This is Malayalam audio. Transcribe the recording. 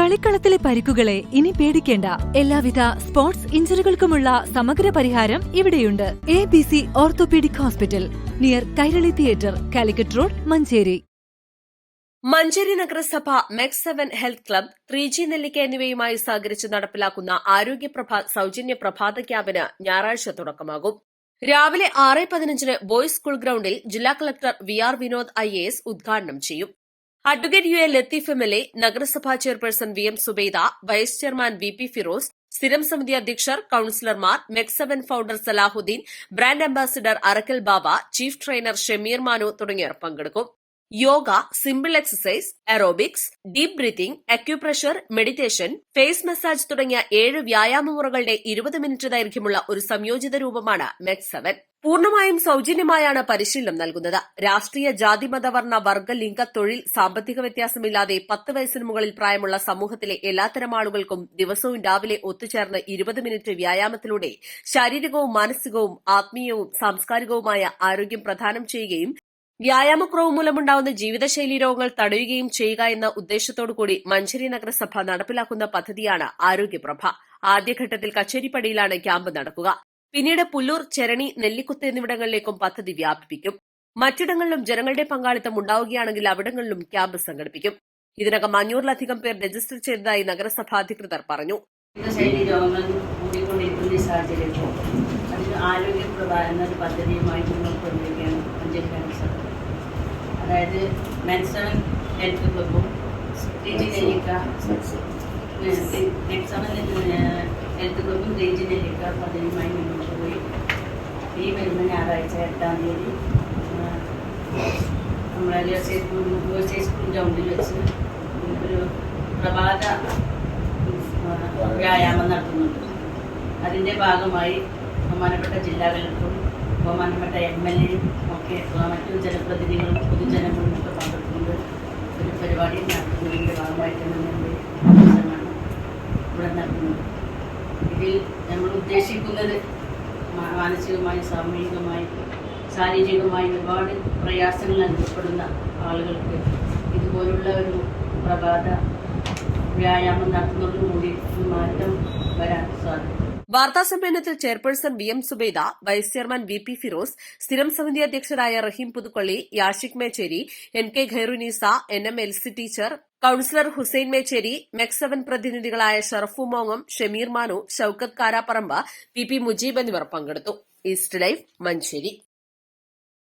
കളിക്കളത്തിലെ പരിക്കുകളെ ഇനി പേടിക്കേണ്ട. എല്ലാവിധ സ്പോർട്സ് ഇഞ്ചുറികൾക്കുമുള്ള സമഗ്ര പരിഹാരം ഇവിടെയുണ്ട്. ABC orthopaedic hospital, near Kairali theatre, Calicut road, Manjeri. Manjeri നഗരസഭ മെക്സ് 7 ഹെൽത്ത് ക്ലബ്, 3G നെല്ലിക്ക എന്നിവയുമായി സഹകരിച്ച് നടപ്പിലാക്കുന്ന ആരോഗ്യപ്രഭ സൌജന്യ പ്രഭാത ക്യാമ്പിന് ഞായറാഴ്ച തുടക്കമാകും. രാവിലെ 6:15 ബോയ്സ് സ്കൂൾ ഗ്രൌണ്ടിൽ ജില്ലാ കളക്ടർ VR വിനോദ് IAS ഉദ്ഘാടനം ചെയ്യും. അഡ്വക്കേറ്റ് UA ലത്തീഫ് MLA, നഗരസഭാ chairperson VM Subaida, vice chairman VP Firoz, സ്ഥിരം സമിതി അധ്യക്ഷർ, കൌൺസിലർമാർ, Mecs 7 founder Salahuddin, brand ambassador Arakkal Baba, chief trainer Shameer Manu തുടങ്ങിയവർ പങ്കെടുക്കും. Yoga, simple exercise, aerobics, deep breathing, acupressure, meditation, face massage തുടങ്ങിയ 7 വ്യായാമമുറകളുടെ 20 മിനിറ്റ് ദൈർഘ്യമുള്ള ഒരു സംയോജിത രൂപമാണ് മെക്സ് 7. പൂർണ്ണമായും സൌജന്യമായാണ് പരിശീലനം നൽകുന്നത്. രാഷ്ട്രീയ, ജാതി, മത, വർണ്ണ, വർഗ, ലിംഗ, തൊഴിൽ, സാമ്പത്തിക വ്യത്യാസമില്ലാതെ 10 വയസ്സിന് മുകളിൽ പ്രായമുള്ള സമൂഹത്തിലെ എല്ലാത്തരം ആളുകൾക്കും ദിവസവും രാവിലെ ഒത്തുചേർന്ന് 20 മിനിറ്റ് വ്യായാമത്തിലൂടെ ശാരീരികവും മാനസികവും ആത്മീയവും സാംസ്കാരികവുമായ ആരോഗ്യം പ്രദാനം ചെയ്യുകയും വ്യായാമക്കുറവ് മൂലമുണ്ടാവുന്ന ജീവിതശൈലി രോഗങ്ങൾ തടയുകയും ചെയ്യുക എന്ന ഉദ്ദേശത്തോടുകൂടി മഞ്ചേരി നഗരസഭ നടപ്പിലാക്കുന്ന പദ്ധതിയാണ് ആരോഗ്യപ്രഭ. ആദ്യഘട്ടത്തിൽ കച്ചേരിപ്പടിയിലാണ് ക്യാമ്പ് നടക്കുക. പിന്നീട് പുല്ലൂർ, ചെരണി, നെല്ലിക്കുത്ത് എന്നിവിടങ്ങളിലേക്കും പദ്ധതി വ്യാപിപ്പിക്കും. മറ്റിടങ്ങളിലും ജനങ്ങളുടെ പങ്കാളിത്തം ഉണ്ടാവുകയാണെങ്കിൽ അവിടങ്ങളിലും ക്യാമ്പ് സംഘടിപ്പിക്കും. ഇതിനകം 500-ലധികം പേർ രജിസ്റ്റർ ചെയ്തതായി നഗരസഭാ അധികൃതർ പറഞ്ഞു. ജീവിതശൈലി രോഗങ്ങൾ കൂടിക്കൊണ്ടിരിക്കുന്ന സാഹചര്യത്തിൽ അതിന് ആരോഗ്യപ്രഭ എന്നൊരു പദ്ധതിയുമായി മുന്നോട്ട് കൊണ്ടിരിക്കുകയാണ് മഞ്ചേരി നഗരസഭ. അതായത് മെക്സ് 7 ഹെൽത്ത് ക്ലബും 3G നെല്ലിക്ക ഹെൽത്ത് ക്ലബും 3G നെല്ലിക്ക പദ്ധതിയുമായി മുന്നോട്ട് പോയി ഈ വരുന്ന ഞായറാഴ്ച 8-ാം തീയതി നമ്മളെ ഗേൾസ് സ്കൂൾ ഗ്രൗണ്ടിൽ വെച്ച് ഒരു പ്രഭാത വ്യായാമം നടത്തുന്നുണ്ട്. അതിൻ്റെ ഭാഗമായി ബഹുമാനപ്പെട്ട ജില്ലാ കളക്ടറും ബഹുമാനപ്പെട്ട MLAയും ഒക്കെ മറ്റു ജനപ്രതിനിധികളും പൊതുജനങ്ങളും ഒക്കെ പങ്കെടുത്തുകൊണ്ട് ഒരു പരിപാടി നടത്തുന്നതിൻ്റെ ഭാഗമായിട്ടാണ് ഞങ്ങൾ ഇവിടെ നടത്തുന്നത്. ഇതിൽ നമ്മൾ ഉദ്ദേശിക്കുന്നത് മാനസികമായി, സാമൂഹികമായി, ശാരീരികമായി ഒരുപാട് പ്രയാസങ്ങൾ അനുഭവപ്പെടുന്ന ആളുകൾക്ക് ഇതുപോലുള്ള ഒരു പ്രഭാത വ്യായാമം നടത്തുന്നതോടുകൂടി മാറ്റം വരാൻ സാധിക്കും. വാർത്താസമ്മേളനത്തിൽ chairperson VM Subaida, vice chairman VP Firoz, സ്ഥിരം സമിതി അധ്യക്ഷരായ Raheem Puthuppally, Yashik Mecheri, NK Khairunnisa, NM Elsy teacher, councillor Hussain Mecheri, Mecs 7 പ്രതിനിധികളായ ഷറഫു മോങ്ങം, ഷമീർ മാനു, ഷൌക്കത്ത് കാരാപ്പറമ്പ്, PP മുജീബ് എന്നിവർ പങ്കെടുത്തു. East live, Manjeri.